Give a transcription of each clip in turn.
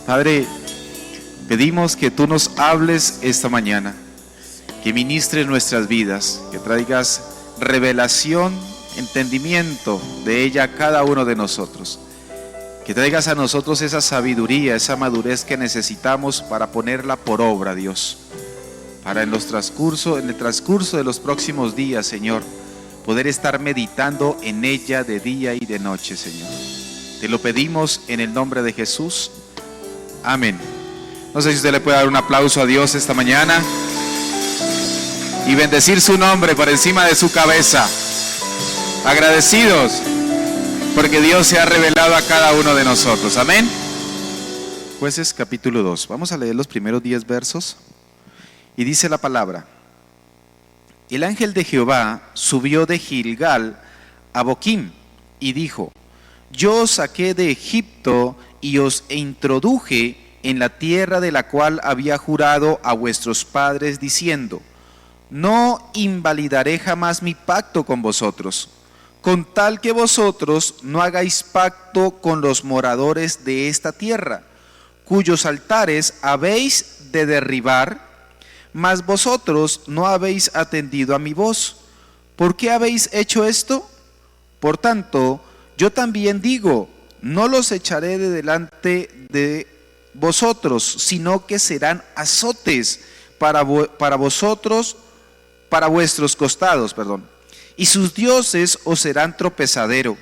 Padre, pedimos que tú nos hables esta mañana, que ministres nuestras vidas, que traigas revelación, entendimiento de ella a cada uno de nosotros, que traigas a nosotros esa sabiduría, esa madurez que necesitamos para ponerla por obra, Dios, para en el transcurso de los próximos días, Señor, poder estar meditando en ella de día y de noche, Señor. Te lo pedimos en el nombre de Jesús. Amén. No sé si usted le puede dar un aplauso a Dios esta mañana y bendecir su nombre por encima de su cabeza. Agradecidos porque Dios se ha revelado a cada uno de nosotros. Amén. Jueces capítulo 2. Vamos a leer los primeros 10 versos. Y dice la palabra: el ángel de Jehová subió de Gilgal a Boquim y dijo: yo os saqué de Egipto y os introduje en la tierra de la cual había jurado a vuestros padres, diciendo: no invalidaré jamás mi pacto con vosotros, con tal que vosotros no hagáis pacto con los moradores de esta tierra, cuyos altares habéis de derribar, mas vosotros no habéis atendido a mi voz. ¿Por qué habéis hecho esto? Por tanto, yo también digo: no los echaré de delante de vosotros, sino que serán azotes para vosotros, para vuestros costados, y sus dioses os serán tropezadero.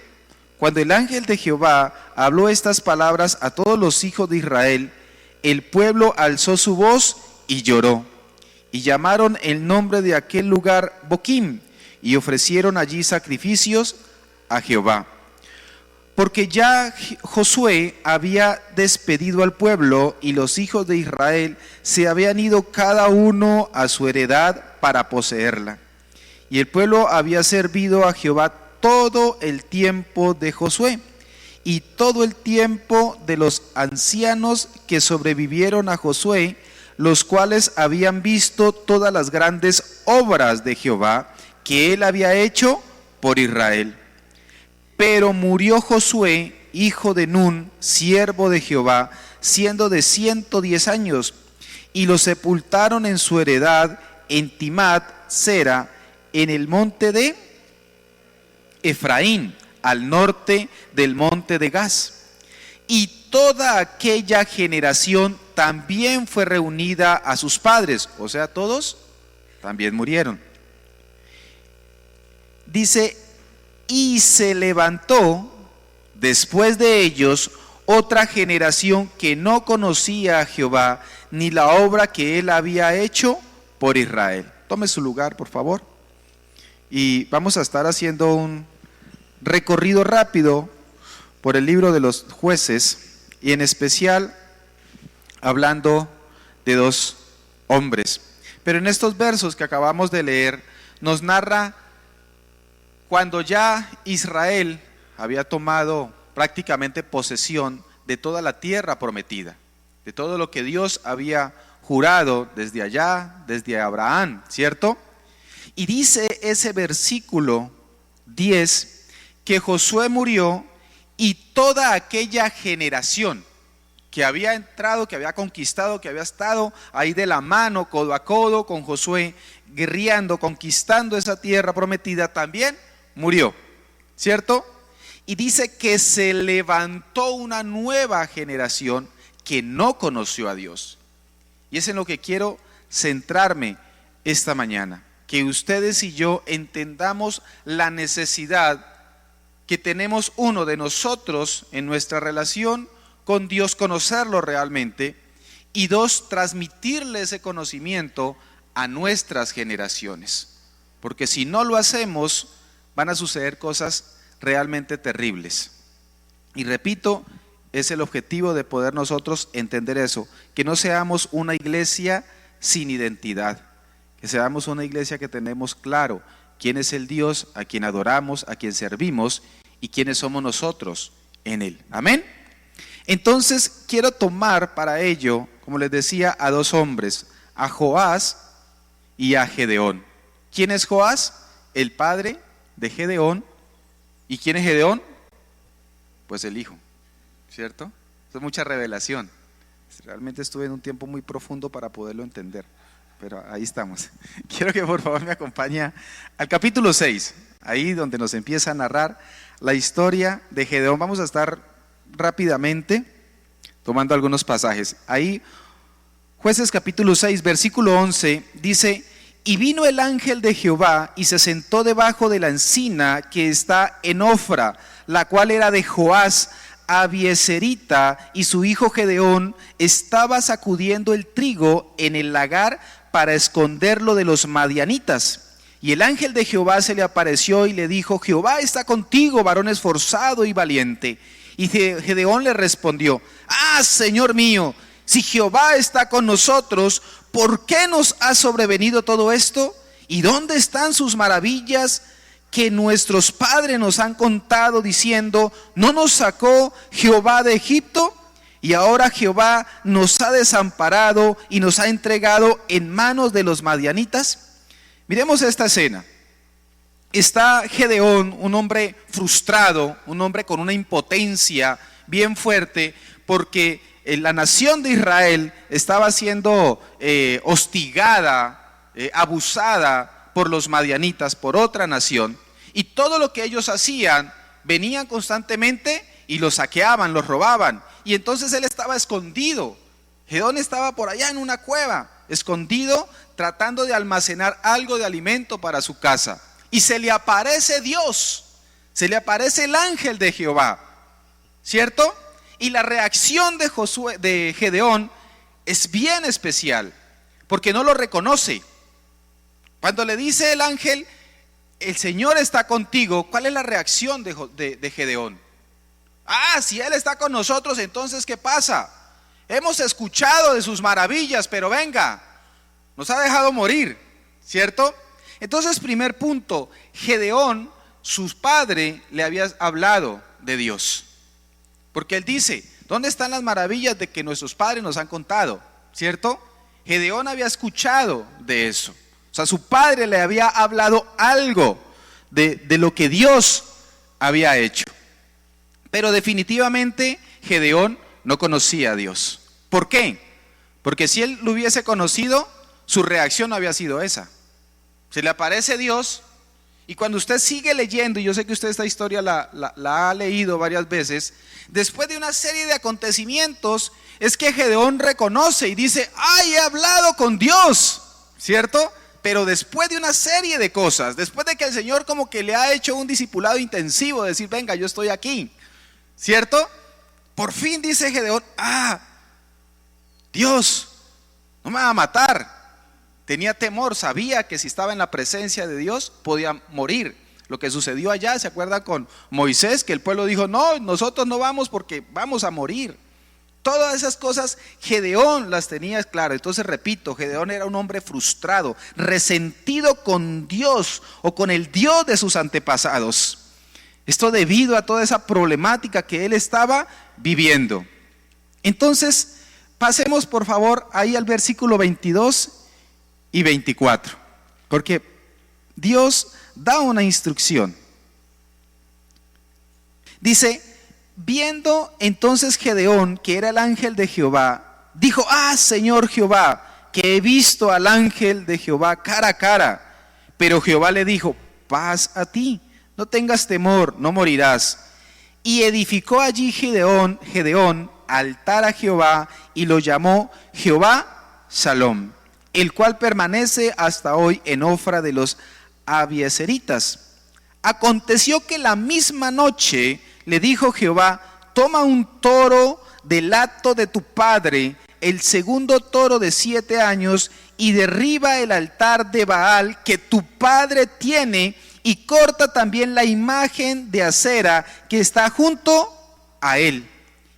Cuando el ángel de Jehová habló estas palabras a todos los hijos de Israel, el pueblo alzó su voz y lloró, y llamaron el nombre de aquel lugar Boquim, y ofrecieron allí sacrificios a Jehová. Porque ya Josué había despedido al pueblo, y los hijos de Israel se habían ido cada uno a su heredad para poseerla. Y el pueblo había servido a Jehová todo el tiempo de Josué, y todo el tiempo de los ancianos que sobrevivieron a Josué, los cuales habían visto todas las grandes obras de Jehová que él había hecho por Israel. Pero murió Josué, hijo de Nun, siervo de Jehová, siendo de 110 años, y lo sepultaron en su heredad en Timat Sera, en el monte de Efraín, al norte del monte de Gaz. Y toda aquella generación también fue reunida a sus padres, o sea, todos también murieron. Dice: y se levantó después de ellos otra generación que no conocía a Jehová, ni la obra que él había hecho por Israel. Tome su lugar, por favor. Y vamos a estar haciendo un recorrido rápido por el libro de los Jueces, y en especial hablando de 2 hombres. Pero en estos versos que acabamos de leer nos narra cuando ya Israel había tomado prácticamente posesión de toda la tierra prometida, de todo lo que Dios había jurado desde allá, desde Abraham, ¿cierto? Y dice ese versículo 10 que Josué murió, y toda aquella generación que había entrado, que había conquistado, que había estado ahí de la mano, codo a codo con Josué, guerreando, conquistando esa tierra prometida, también murió, ¿cierto? Y dice que se levantó una nueva generación que no conoció a Dios. Y es en lo que quiero centrarme esta mañana, que ustedes y yo entendamos la necesidad que tenemos, uno, de nosotros en nuestra relación con Dios, conocerlo realmente, y 2, transmitirle ese conocimiento a nuestras generaciones, porque si no lo hacemos van a suceder cosas realmente terribles. Y repito, es el objetivo de poder nosotros entender eso, que no seamos una iglesia sin identidad, que seamos una iglesia que tenemos claro quién es el Dios a quien adoramos, a quien servimos, y quiénes somos nosotros en él. Amén. Entonces quiero tomar para ello, como les decía, a 2 hombres, a Joás y a Gedeón. ¿Quién es Joás? El padre de Gedeón. ¿Y quién es Gedeón? Pues el hijo, ¿cierto? Eso es mucha revelación. Realmente estuve en un tiempo muy profundo para poderlo entender, pero ahí estamos. Quiero que por favor me acompañe al capítulo 6, ahí donde nos empieza a narrar la historia de Gedeón. Vamos a estar rápidamente tomando algunos pasajes. Ahí, Jueces capítulo 6, versículo 11, dice: y vino el ángel de Jehová y se sentó debajo de la encina que está en Ofra, la cual era de Joás Abieserita, y su hijo Gedeón estaba sacudiendo el trigo en el lagar para esconderlo de los madianitas. Y el ángel de Jehová se le apareció y le dijo: Jehová está contigo, varón esforzado y valiente. Y Gedeón le respondió: ah, Señor mío, si Jehová está con nosotros, ¿por qué nos ha sobrevenido todo esto? ¿Y dónde están sus maravillas que nuestros padres nos han contado, diciendo: ¿no nos sacó Jehová de Egipto? Y ahora Jehová nos ha desamparado y nos ha entregado en manos de los madianitas. Miremos esta escena. Está Gedeón, un hombre frustrado, un hombre con una impotencia bien fuerte, porque la nación de Israel estaba siendo hostigada, abusada por los madianitas, por otra nación, y todo lo que ellos hacían, venían constantemente y los saqueaban, los robaban, y entonces él estaba escondido. Gedeón estaba por allá en una cueva, escondido, tratando de almacenar algo de alimento para su casa, y se le aparece Dios, se le aparece el ángel de Jehová, ¿cierto? Y la reacción de Gedeón es bien especial, porque no lo reconoce. Cuando le dice el ángel: el Señor está contigo, ¿cuál es la reacción de Gedeón? Ah, si Él está con nosotros, entonces ¿qué pasa? Hemos escuchado de sus maravillas, pero venga, nos ha dejado morir, ¿cierto? Entonces, primer punto, Gedeón, su padre, le había hablado de Dios. Porque él dice: ¿dónde están las maravillas de que nuestros padres nos han contado? ¿Cierto? Gedeón había escuchado de eso. O sea, su padre le había hablado algo de lo que Dios había hecho. Pero definitivamente Gedeón no conocía a Dios. ¿Por qué? Porque si él lo hubiese conocido, su reacción no había sido esa. Se le aparece Dios. Y cuando usted sigue leyendo, y yo sé que usted esta historia la ha leído varias veces, después de una serie de acontecimientos, es que Gedeón reconoce y dice: ¡ay, he hablado con Dios! ¿Cierto? Pero después de una serie de cosas, después de que el Señor como que le ha hecho un discipulado intensivo, de decir: venga, yo estoy aquí, ¿cierto? Por fin dice Gedeón: ah, Dios no me va a matar. Tenía temor, sabía que si estaba en la presencia de Dios podía morir. Lo que sucedió allá, ¿se acuerdan con Moisés? Que el pueblo dijo: no, nosotros no vamos porque vamos a morir. Todas esas cosas Gedeón las tenía claras. Entonces repito, Gedeón era un hombre frustrado, resentido con Dios o con el Dios de sus antepasados. Esto debido a toda esa problemática que él estaba viviendo. Entonces, pasemos por favor ahí al versículo 22 y 24, porque Dios da una instrucción. Dice: viendo entonces Gedeón que era el ángel de Jehová, dijo: ah, Señor Jehová, que he visto al ángel de Jehová cara a cara. Pero Jehová le dijo: paz a ti, no tengas temor, no morirás. Y edificó allí Gedeón altar a Jehová, y lo llamó Jehová Shalom, el cual permanece hasta hoy en Ofra de los Abieseritas. Aconteció que la misma noche le dijo Jehová: toma un toro del hato de tu padre, el segundo toro de 7 años, y derriba el altar de Baal que tu padre tiene, y corta también la imagen de acera que está junto a él.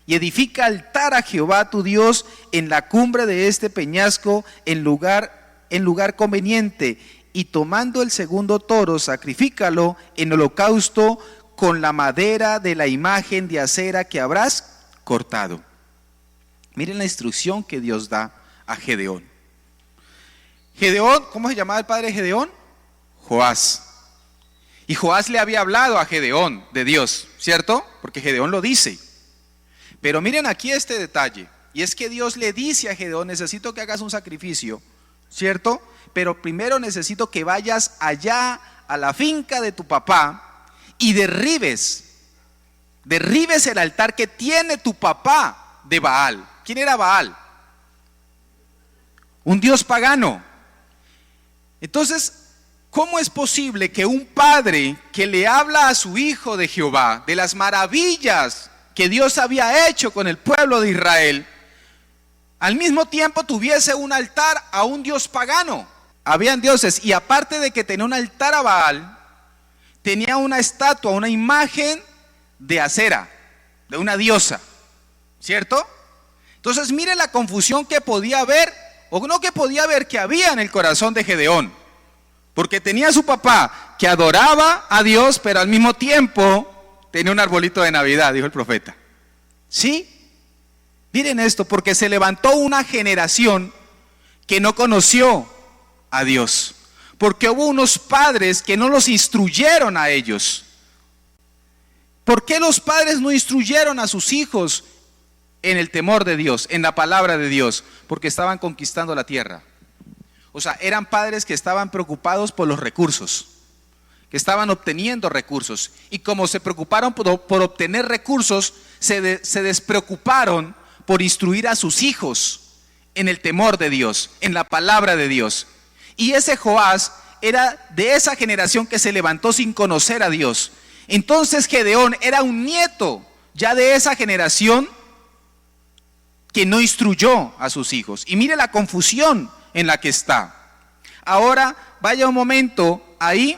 Y edifica altar a Jehová tu Dios en la cumbre de este peñasco, en lugar conveniente. Y tomando el segundo toro, sacrifícalo en holocausto con la madera de la imagen de acera que habrás cortado. Miren la instrucción que Dios da a Gedeón. Gedeón, ¿cómo se llamaba el padre de Gedeón? Joás. Y Joás le había hablado a Gedeón de Dios, ¿cierto? Porque Gedeón lo dice. Pero miren aquí este detalle, Y es que Dios le dice a Gedeón: necesito que hagas un sacrificio, ¿cierto? Pero primero necesito que vayas allá a la finca de tu papá y derribes el altar que tiene tu papá de Baal. ¿Quién era Baal? Un dios pagano. Entonces, ¿cómo es posible que un padre que le habla a su hijo de Jehová, de las maravillas que Dios había hecho con el pueblo de Israel, al mismo tiempo tuviese un altar a un dios pagano? Habían dioses, y aparte de que tenía un altar a Baal, tenía una estatua, una imagen de Acera, de una diosa, ¿cierto? Entonces mire la confusión que podía haber, o no que podía haber, que había en el corazón de Gedeón. Porque tenía a su papá que adoraba a Dios, pero al mismo tiempo tenía un arbolito de Navidad, dijo el profeta. ¿Sí? Miren esto, porque se levantó una generación que no conoció a Dios. Porque hubo unos padres que no los instruyeron a ellos. ¿Por qué los padres no instruyeron a sus hijos en el temor de Dios, en la palabra de Dios? Porque estaban conquistando la tierra. O sea, eran padres que estaban preocupados por los recursos, que estaban obteniendo recursos. Y como se preocuparon por obtener recursos, se despreocuparon por instruir a sus hijos en el temor de Dios, en la palabra de Dios. Y ese Joás era de esa generación que se levantó sin conocer a Dios. Entonces Gedeón era un nieto ya de esa generación que no instruyó a sus hijos. Y mire la confusión en la que está. Ahora vaya un momento ahí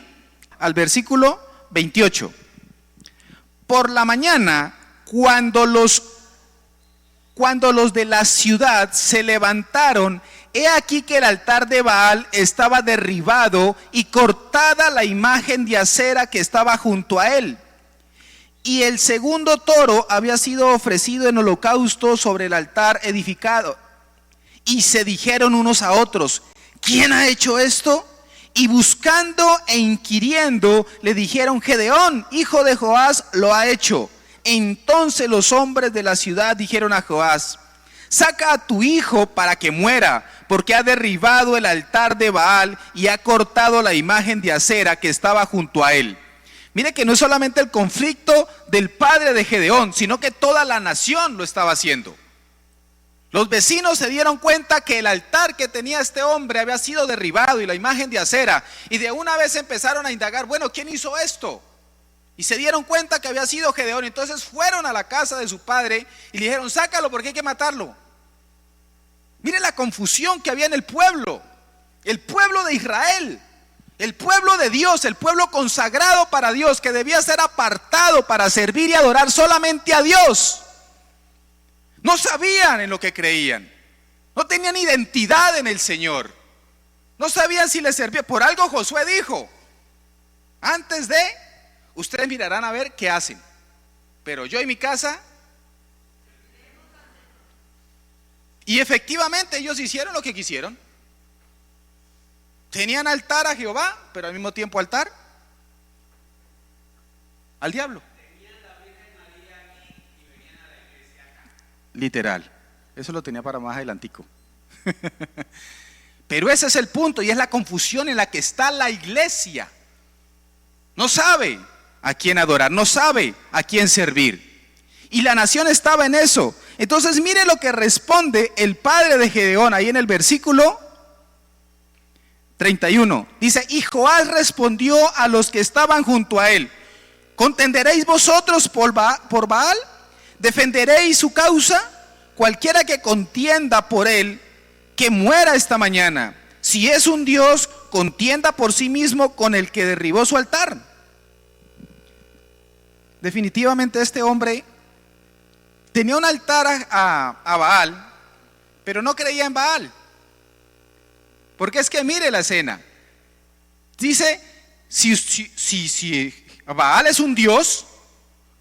al versículo 28. Por la mañana, cuando los de la ciudad se levantaron, he aquí que el altar de Baal estaba derribado y cortada la imagen de Acera que estaba junto a él. Y el segundo toro había sido ofrecido en holocausto sobre el altar edificado. Y se dijeron unos a otros: ¿quién ha hecho esto? Y buscando e inquiriendo le dijeron: Gedeón, hijo de Joás, lo ha hecho. Entonces los hombres de la ciudad dijeron a Joás: saca a tu hijo para que muera, porque ha derribado el altar de Baal y ha cortado la imagen de Acera que estaba junto a él. Mire que no es solamente el conflicto del padre de Gedeón, sino que toda la nación lo estaba haciendo. Los vecinos se dieron cuenta que el altar que tenía este hombre había sido derribado y la imagen de Acera, y de una vez empezaron a indagar: bueno, ¿quién hizo esto? Y se dieron cuenta que había sido Gedeón. Entonces fueron a la casa de su padre y le dijeron: sácalo porque hay que matarlo. Mire la confusión que había en el pueblo de Israel, el pueblo de Dios, el pueblo consagrado para Dios, que debía ser apartado para servir y adorar solamente a Dios. No sabían en lo que creían, no tenían identidad en el Señor, no sabían si les servía. Por algo Josué dijo: antes de, ustedes mirarán a ver qué hacen, pero yo y mi casa. Y efectivamente ellos hicieron lo que quisieron. Tenían altar a Jehová, pero al mismo tiempo altar al diablo. Literal, eso lo tenía para más adelantico. Pero ese es el punto, y es la confusión en la que está la iglesia. No sabe a quién adorar, no sabe a quién servir. Y la nación estaba en eso. Entonces mire lo que responde el padre de Gedeón ahí en el versículo 31. Dice: y Joás respondió a los que estaban junto a él: ¿contenderéis vosotros por Baal? ¿Defenderéis su causa? Cualquiera que contienda por él, que muera esta mañana. Si es un Dios, contienda por sí mismo con el que derribó su altar. Definitivamente este hombre tenía un altar a Baal, pero no creía en Baal. Porque es que mire la escena. Dice: si Baal es un Dios,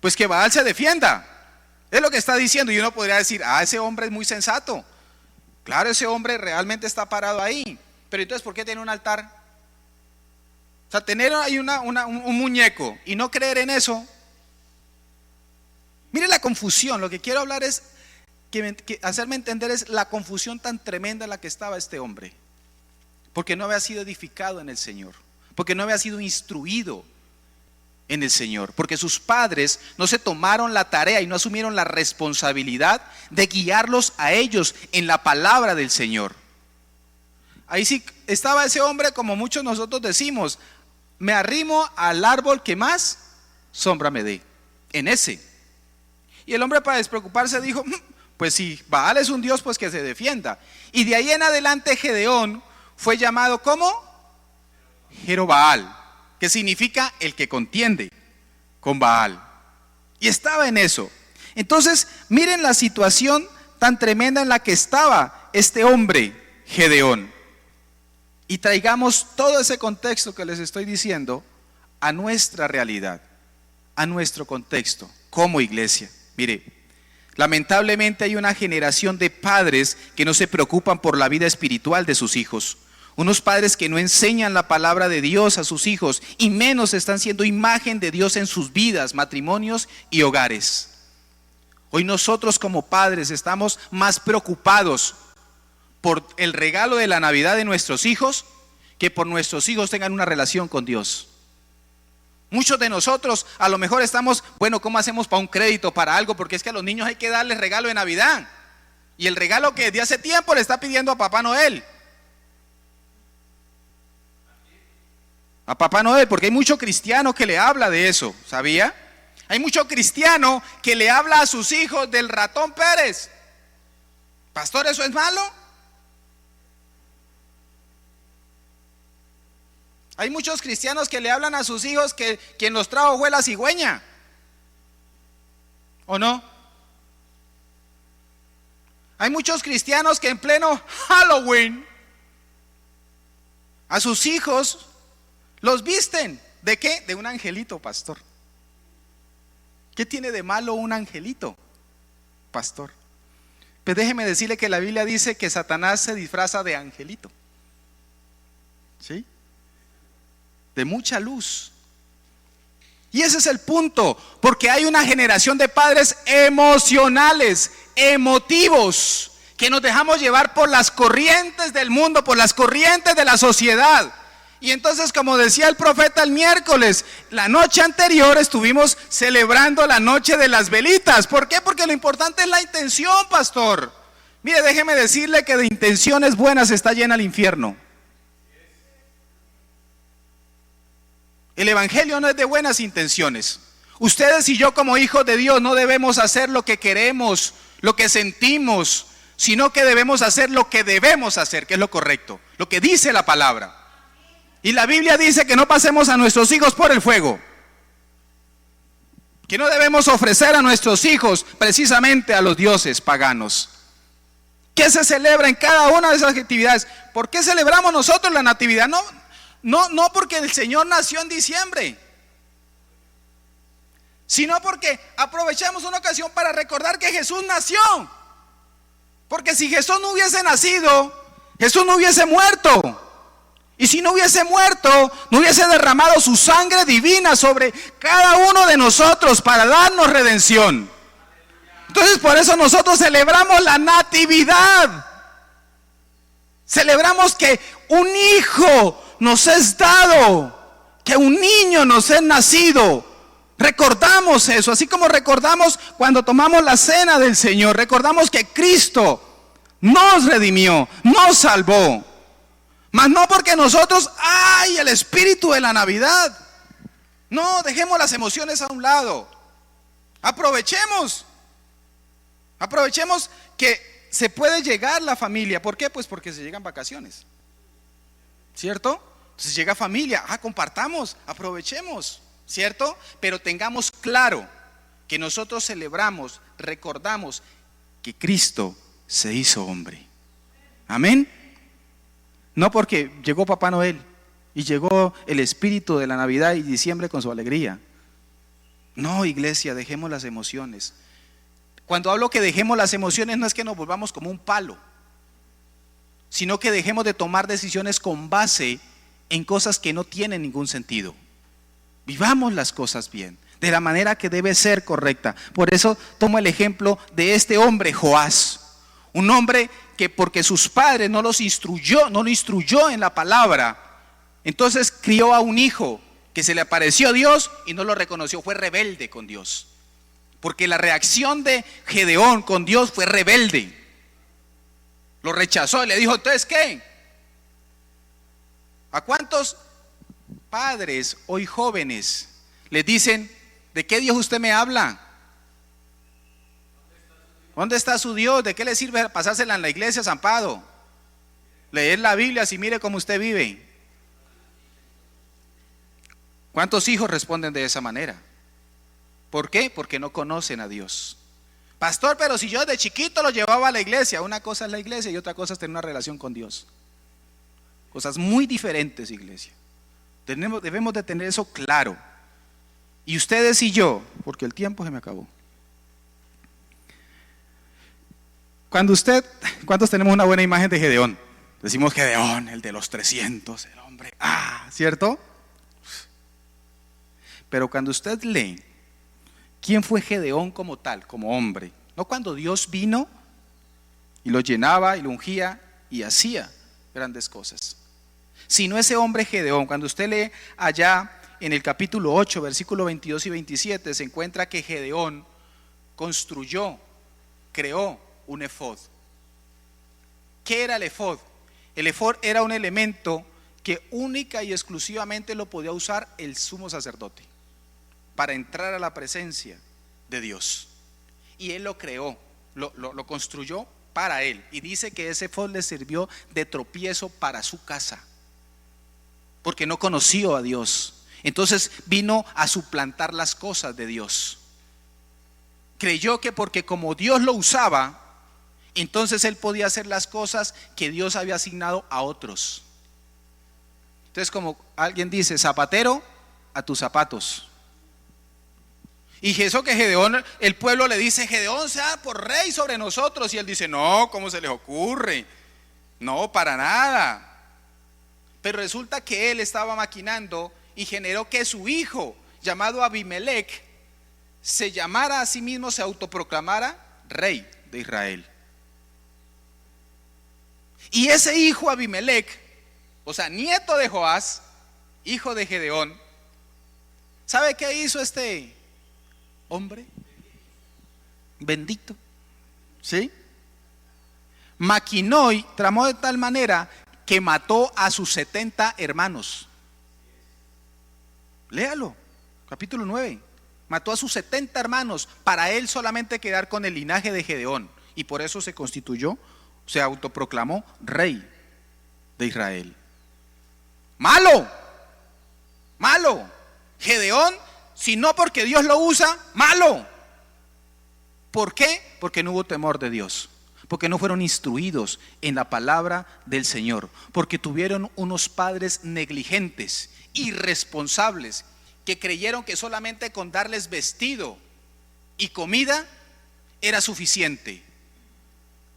pues que Baal se defienda. Es lo que está diciendo. Y uno podría decir: ese hombre es muy sensato. Claro, ese hombre realmente está parado ahí. Pero entonces, ¿por qué tiene un altar? O sea, tener ahí un muñeco y no creer en eso. Mire la confusión. Lo que quiero hablar es que hacerme entender es la confusión tan tremenda en la que estaba este hombre. Porque no había sido edificado en el Señor, porque no había sido instruido en el Señor, porque sus padres no se tomaron la tarea y no asumieron la responsabilidad de guiarlos a ellos en la palabra del Señor. Ahí sí estaba ese hombre, como muchos nosotros decimos, me arrimo al árbol que más sombra me dé, en ese. Y el hombre, para despreocuparse, dijo, pues si Baal es un Dios, pues que se defienda. Y de ahí en adelante Gedeón fue llamado como Jerobaal, que significa el que contiende con Baal. Y estaba en eso. Entonces, miren la situación tan tremenda en la que estaba este hombre, Gedeón. Y traigamos todo ese contexto que les estoy diciendo a nuestra realidad, a nuestro contexto como iglesia. Mire, lamentablemente hay una generación de padres que no se preocupan por la vida espiritual de sus hijos. Unos padres que no enseñan la palabra de Dios a sus hijos y menos están siendo imagen de Dios en sus vidas, matrimonios y hogares. Hoy nosotros como padres estamos más preocupados por el regalo de la Navidad de nuestros hijos que por nuestros hijos tengan una relación con Dios. Muchos de nosotros a lo mejor estamos, bueno, ¿cómo hacemos para un crédito, para algo? Porque es que a los niños hay que darles regalo de Navidad. Y el regalo que de hace tiempo le está pidiendo a Papá Noel. A Papá Noel, porque hay mucho cristiano que le habla de eso, ¿sabía? Hay mucho cristiano que le habla a sus hijos del ratón Pérez. Pastor, ¿eso es malo? Hay muchos cristianos que le hablan a sus hijos que quien los trajo fue la cigüeña. ¿O no? Hay muchos cristianos que en pleno Halloween a sus hijos los visten. ¿De qué? De un angelito, pastor. ¿Qué tiene de malo un angelito, pastor? Pues déjeme decirle que la Biblia dice que Satanás se disfraza de angelito. ¿Sí? De mucha luz. Y ese es el punto, porque hay una generación de padres emocionales, emotivos, que nos dejamos llevar por las corrientes del mundo, por las corrientes de la sociedad. Y entonces, como decía el profeta el miércoles, la noche anterior estuvimos celebrando la noche de las velitas. ¿Por qué? Porque lo importante es la intención, pastor. Mire, déjeme decirle que de intenciones buenas está llena el infierno. El evangelio no es de buenas intenciones. Ustedes y yo como hijos de Dios no debemos hacer lo que queremos, lo que sentimos, sino que debemos hacer lo que debemos hacer, que es lo correcto, lo que dice la palabra. Y la Biblia dice que no pasemos a nuestros hijos por el fuego, que no debemos ofrecer a nuestros hijos precisamente a los dioses paganos. ¿Qué se celebra en cada una de esas actividades? ¿Por qué celebramos nosotros la natividad? No porque el Señor nació en diciembre, sino porque aprovechamos una ocasión para recordar que Jesús nació. Porque si Jesús no hubiese nacido, Jesús no hubiese muerto. Y si no hubiese muerto, no hubiese derramado su sangre divina sobre cada uno de nosotros para darnos redención. Entonces por eso nosotros celebramos la natividad. Celebramos que un hijo nos es dado, que un niño nos es nacido. Recordamos eso, así como recordamos cuando tomamos la cena del Señor. Recordamos que Cristo nos redimió, nos salvó. Mas no porque nosotros, ¡ay! El espíritu de la Navidad. No, dejemos las emociones a un lado. Aprovechemos que se puede llegar la familia. ¿Por qué? Pues porque se llegan vacaciones, ¿cierto? Entonces llega familia, compartamos, aprovechemos, ¿cierto? Pero tengamos claro que nosotros celebramos, recordamos que Cristo se hizo hombre. Amén. No porque llegó Papá Noel y llegó el espíritu de la Navidad y diciembre con su alegría. No, iglesia, dejemos las emociones. Cuando hablo que dejemos las emociones, no es que nos volvamos como un palo, sino que dejemos de tomar decisiones con base en cosas que no tienen ningún sentido. Vivamos las cosas bien, de la manera que debe ser correcta. Por eso tomo el ejemplo de este hombre, Joás, un hombre que porque sus padres no lo instruyó en la palabra, entonces crió a un hijo que se le apareció Dios y no lo reconoció, fue rebelde con Dios. Porque la reacción de Gedeón con Dios fue rebelde. Lo rechazó y le dijo, ¿entonces qué? ¿A cuántos padres hoy jóvenes les dicen, ¿de qué Dios usted me habla? ¿Dónde está su Dios? ¿De qué le sirve pasársela en la iglesia zampado? Leer la Biblia si mire cómo usted vive. ¿Cuántos hijos responden de esa manera? ¿Por qué? Porque no conocen a Dios. Pastor, pero si yo de chiquito lo llevaba a la iglesia. Una cosa es la iglesia y otra cosa es tener una relación con Dios. Cosas muy diferentes, iglesia. Debemos de tener eso claro. Y ustedes y yo, porque el tiempo se me acabó. ¿Cuántos tenemos una buena imagen de Gedeón? Decimos Gedeón, el de los 300, el hombre, ¿cierto? Pero cuando usted lee, ¿quién fue Gedeón como tal, como hombre? No cuando Dios vino y lo llenaba y lo ungía y hacía grandes cosas. Sino ese hombre Gedeón, cuando usted lee allá en el capítulo 8, versículos 22 y 27, se encuentra que Gedeón creó un efod. ¿Qué era el efod? El efod era un elemento que única y exclusivamente lo podía usar el sumo sacerdote para entrar a la presencia de Dios. Y él lo creó, lo construyó para él. Y dice que ese efod le sirvió de tropiezo para su casa, porque no conoció a Dios. Entonces vino a suplantar las cosas de Dios. Creyó que porque como Dios lo usaba, entonces él podía hacer las cosas que Dios había asignado a otros. Entonces, como alguien dice, zapatero a tus zapatos. Y eso que Gedeón, el pueblo le dice, Gedeón sea por rey sobre nosotros. Y él dice, no, ¿cómo se les ocurre? No, para nada. Pero resulta que él estaba maquinando y generó que su hijo, llamado Abimelech, se llamara a sí mismo, se autoproclamara rey de Israel. Y ese hijo Abimelech, o sea, nieto de Joás, hijo de Gedeón, ¿sabe qué hizo este hombre? Bendito, ¿sí? Maquinó y tramó de tal manera que mató a sus 70 hermanos. Léalo, capítulo 9. Mató a sus 70 hermanos para él solamente quedar con el linaje de Gedeón. Y por eso se constituyó, se autoproclamó rey de Israel. Malo. Gedeón, si no porque Dios lo usa, malo. ¿Por qué? Porque no hubo temor de Dios. Porque no fueron instruidos en la palabra del Señor. Porque tuvieron unos padres negligentes, irresponsables, que creyeron que solamente con darles vestido y comida era suficiente.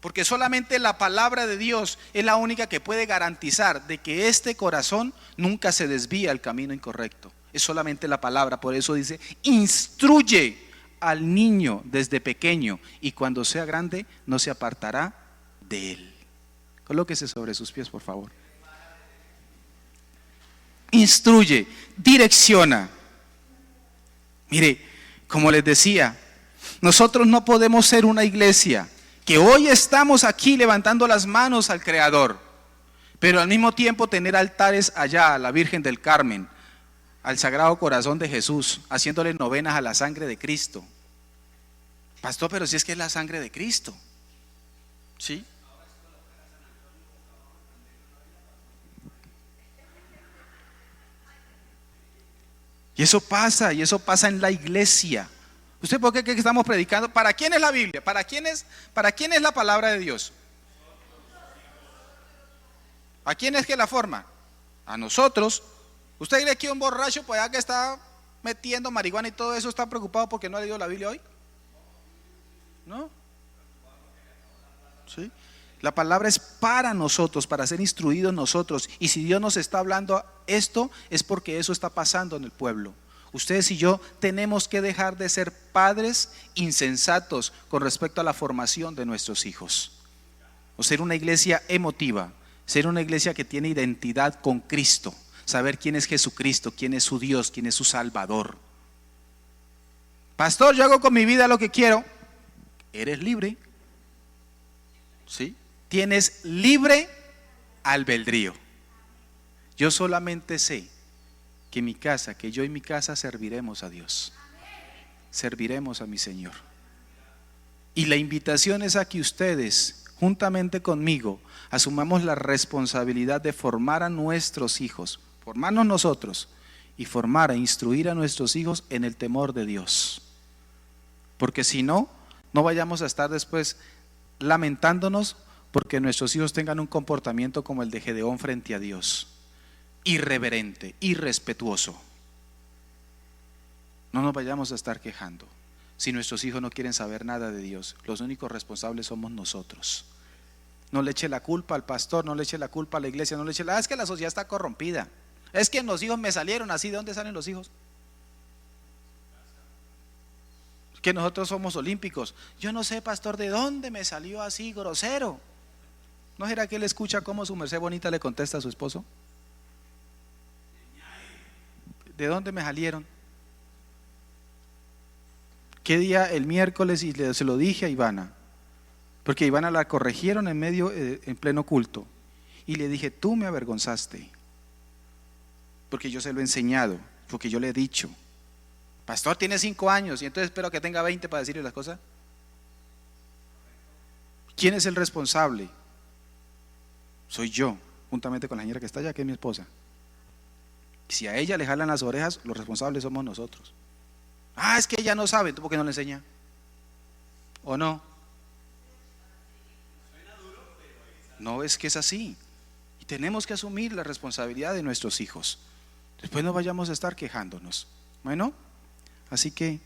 Porque solamente la palabra de Dios es la única que puede garantizar de que este corazón nunca se desvía al camino incorrecto. Es solamente la palabra. Por eso dice, instruye al niño desde pequeño y cuando sea grande no se apartará de él. Colóquese sobre sus pies, por favor. Instruye, direcciona. Mire, como les decía, nosotros no podemos ser una iglesia que hoy estamos aquí levantando las manos al Creador, pero al mismo tiempo tener altares allá a la Virgen del Carmen, al Sagrado Corazón de Jesús, haciéndole novenas a la sangre de Cristo. Pastor, pero si es que es la sangre de Cristo, ¿sí? Y eso pasa en la iglesia. ¿Usted por qué cree que estamos predicando? ¿Para quién es la Biblia? ¿Para quién es la palabra de Dios? ¿A quién es que la forma? A nosotros. ¿Usted cree que un borracho pues ya que está metiendo marihuana y todo eso está preocupado porque no ha leído la Biblia hoy? ¿No? ¿Sí? La palabra es para nosotros, para ser instruidos nosotros. Y si Dios nos está hablando esto, es porque eso está pasando en el pueblo. Ustedes y yo tenemos que dejar de ser padres insensatos con respecto a la formación de nuestros hijos. O ser una iglesia emotiva, ser una iglesia que tiene identidad con Cristo, saber quién es Jesucristo, quién es su Dios, quién es su Salvador. Pastor, yo hago con mi vida lo que quiero. Eres libre. ¿Sí? Tienes libre albedrío. Yo solamente sé que yo y mi casa serviremos a Dios. Serviremos a mi Señor. Y la invitación es a que ustedes, juntamente conmigo, asumamos la responsabilidad de formar a nuestros hijos, formarnos nosotros y formar e instruir a nuestros hijos en el temor de Dios. Porque si no, no vayamos a estar después lamentándonos porque nuestros hijos tengan un comportamiento como el de Gedeón frente a Dios, irreverente, irrespetuoso. No nos vayamos a estar quejando. Si nuestros hijos no quieren saber nada de Dios, los únicos responsables somos nosotros. No le eche la culpa al pastor, no le eche la culpa a la iglesia, no le eche es que la sociedad está corrompida. Es que los hijos me salieron así. ¿De dónde salen los hijos? Que nosotros somos olímpicos. Yo no sé, pastor, ¿de dónde me salió así grosero? ¿No será que él escucha cómo su merced bonita le contesta a su esposo? ¿De dónde me salieron? ¿Qué día? El miércoles, y se lo dije a Ivana, porque a Ivana la corrigieron en pleno culto, y le dije, tú me avergonzaste, porque yo se lo he enseñado, porque yo le he dicho, pastor tiene 5 años, y entonces espero que tenga 20 para decirle las cosas. ¿Quién es el responsable? Soy yo, juntamente con la señora que está allá, que es mi esposa. Si a ella le jalan las orejas, los responsables somos nosotros. Es que ella no sabe, ¿tú por qué no le enseña? ¿O no? No, es que es así. Y tenemos que asumir la responsabilidad de nuestros hijos. Después no vayamos a estar quejándonos. Bueno, así que,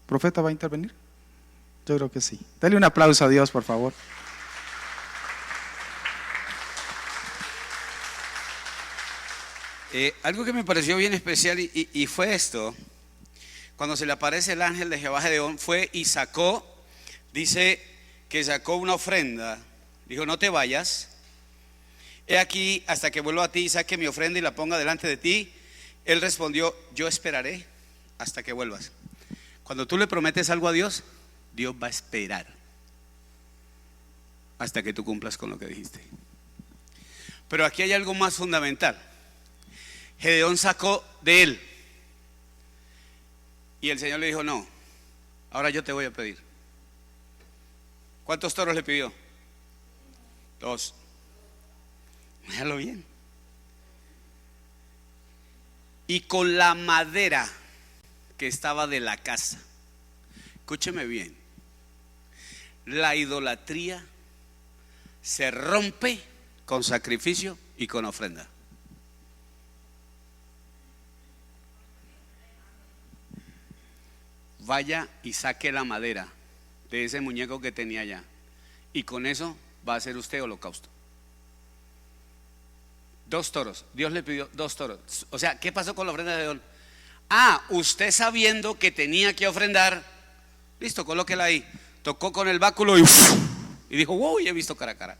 ¿profeta va a intervenir? Yo creo que sí. Dale un aplauso a Dios, por favor. Algo que me pareció bien especial y fue esto. Cuando se le aparece el ángel de Jehová Gedeón, fue y sacó, dice que sacó una ofrenda. Dijo, no te vayas. He aquí hasta que vuelva a ti y saque mi ofrenda y la ponga delante de ti. Él respondió, yo esperaré hasta que vuelvas. Cuando tú le prometes algo a Dios, Dios va a esperar hasta que tú cumplas con lo que dijiste. Pero aquí hay algo más fundamental. Gedeón sacó de él y el Señor le dijo, no, ahora yo te voy a pedir. ¿Cuántos toros le pidió? 2. Déjalo bien. Y con la madera que estaba de la casa, escúcheme bien, la idolatría se rompe con sacrificio y con ofrenda. Vaya y saque la madera de ese muñeco que tenía allá, y con eso va a hacer usted holocausto. 2 toros, Dios le pidió 2 toros. O sea, ¿qué pasó con la ofrenda de Gedeón? Usted sabiendo que tenía que ofrendar, listo, colóquela ahí. Tocó con el báculo y dijo, wow, ya he visto cara a cara.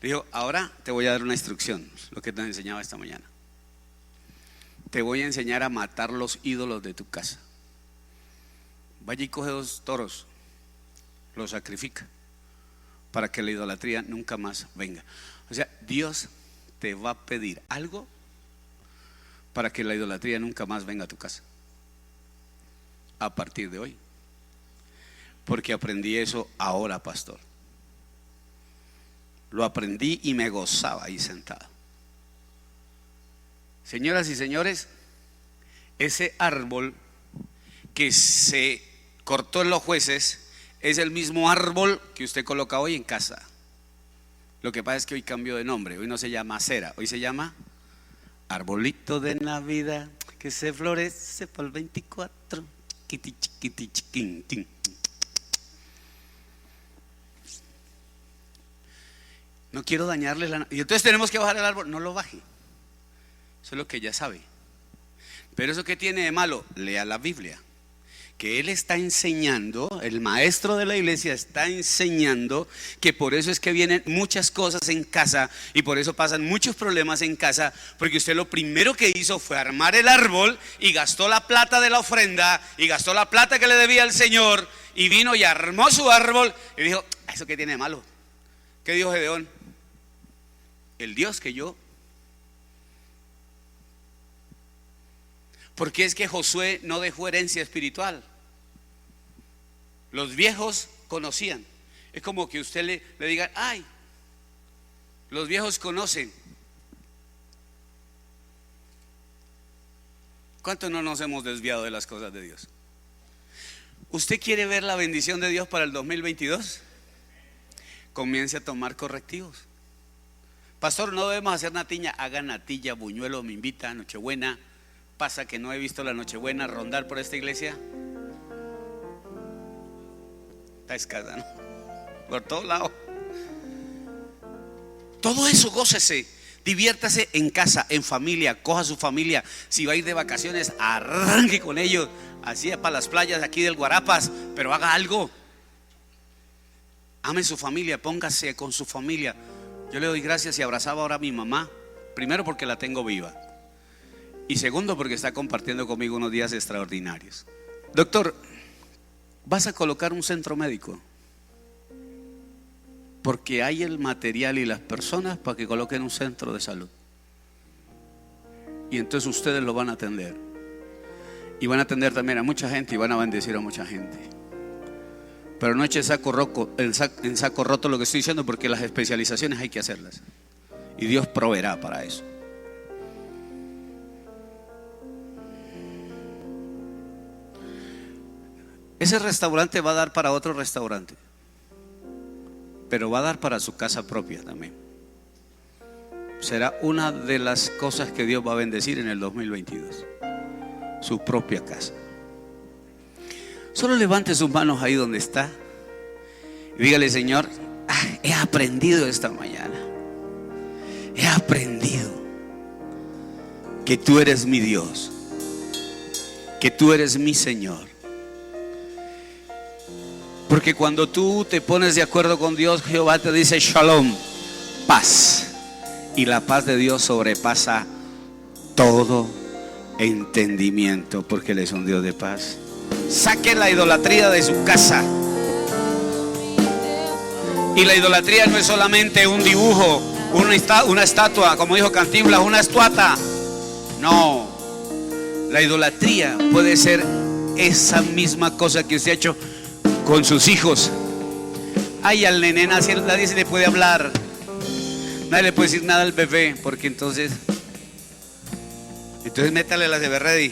Dijo, ahora te voy a dar una instrucción, lo que te enseñaba esta mañana. Te voy a enseñar a matar los ídolos de tu casa. Vaya y coge 2 toros, los sacrifica para que la idolatría nunca más venga. O sea, Dios te va a pedir algo para que la idolatría nunca más venga a tu casa a partir de hoy. Porque aprendí eso ahora, pastor. Lo aprendí y me gozaba ahí sentado. Señoras y señores, ese árbol que se cortó en los jueces es el mismo árbol que usted coloca hoy en casa. Lo que pasa es que hoy cambió de nombre. Hoy no se llama acera, hoy se llama arbolito de Navidad que se florece por el 24. Chiquiti, chiquiti, chiquintín. No quiero dañarle y entonces tenemos que bajar el árbol. No lo baje. Eso es lo que ya sabe. Pero eso que tiene de malo, lea la Biblia. Que él está enseñando, el maestro de la iglesia está enseñando que por eso es que vienen muchas cosas en casa y por eso pasan muchos problemas en casa, porque usted lo primero que hizo fue armar el árbol y gastó la plata de la ofrenda y gastó la plata que le debía al Señor y vino y armó su árbol y dijo, ¿eso qué tiene de malo? ¿Qué dijo Gedeón? El Dios que yo. Porque es que Josué no dejó herencia espiritual. Los viejos conocían. Es como que usted le diga, ay, los viejos conocen. ¿Cuántos no nos hemos desviado de las cosas de Dios? ¿Usted quiere ver la bendición de Dios para el 2022? Comience a tomar correctivos. Pastor, no debemos hacer natilla. Haga natilla, buñuelo, me invita, Nochebuena. Pasa que no he visto la Nochebuena rondar por esta iglesia. Está escasa, ¿no? Por todos lados. Todo eso, gócese, diviértase en casa, en familia, coja a su familia. Si va a ir de vacaciones, arranque con ellos. Así es para las playas aquí del Guarapas, pero haga algo. Ame su familia, póngase con su familia. Yo le doy gracias y abrazaba ahora a mi mamá. Primero porque la tengo viva. Y segundo porque está compartiendo conmigo unos días extraordinarios. Doctor, ¿vas a colocar un centro médico? Porque hay el material y las personas para que coloquen un centro de salud. Y entonces ustedes lo van a atender. Y van a atender también a mucha gente y van a bendecir a mucha gente. Pero no eche en saco roto lo que estoy diciendo, porque las especializaciones hay que hacerlas. Y Dios proveerá para eso. Ese restaurante va a dar para otro restaurante, pero va a dar para su casa propia también. Será una de las cosas que Dios va a bendecir en el 2022. Su propia casa. Solo levante sus manos ahí donde está y dígale: Señor, he aprendido esta mañana. He aprendido que tú eres mi Dios, que tú eres mi Señor. Porque cuando tú te pones de acuerdo con Dios, Jehová te dice shalom, paz. Y la paz de Dios sobrepasa todo entendimiento, porque Él es un Dios de paz. Saque la idolatría de su casa. Y la idolatría no es solamente un dibujo, una estatua, como dijo Cantinflas, una estuata. No, la idolatría puede ser esa misma cosa que usted ha hecho con sus hijos. Ay, al nene nadie se le puede hablar, nadie le puede decir nada al bebé, porque entonces métale las de Berredi.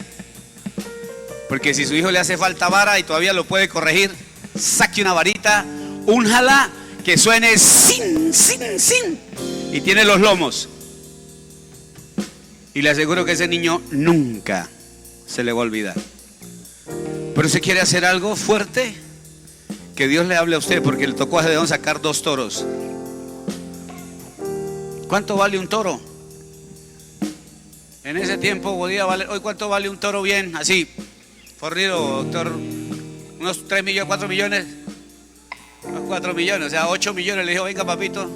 Porque si su hijo le hace falta vara y todavía lo puede corregir, saque una varita, únjala, que suene sin, y tiene los lomos. Y le aseguro que ese niño nunca se le va a olvidar. Pero si quiere hacer algo fuerte, que Dios le hable a usted, porque le tocó a Gedeón sacar 2 toros. ¿Cuánto vale un toro? En ese tiempo podía valer. Hoy, ¿cuánto vale un toro bien? Así, fornido, doctor. Unos 3 millones, 4 millones. Unos 4 millones, o sea, 8 millones. Le dijo: venga, papito.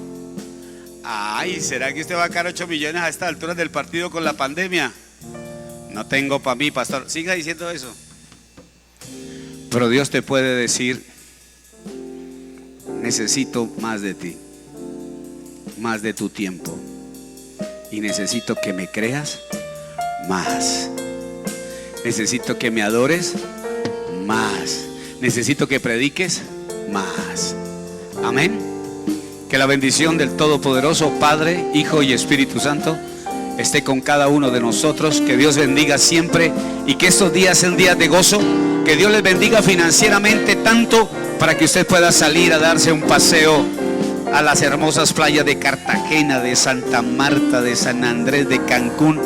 Ay, ¿será que usted va a sacar 8 millones a esta altura del partido con la pandemia? No tengo para mí, pastor. Siga diciendo eso. Pero Dios te puede decir: necesito más de ti, más de tu tiempo, y necesito que me creas más. Necesito que me adores más. Necesito que prediques más. Amén. Que la bendición del Todopoderoso Padre, Hijo y Espíritu Santo esté con cada uno de nosotros. Que Dios bendiga siempre y que estos días sean días de gozo. Que Dios les bendiga financieramente tanto para que usted pueda salir a darse un paseo a las hermosas playas de Cartagena, de Santa Marta, de San Andrés, de Cancún.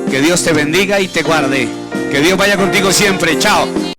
Que Dios te bendiga y te guarde. Que Dios vaya contigo siempre. Chao.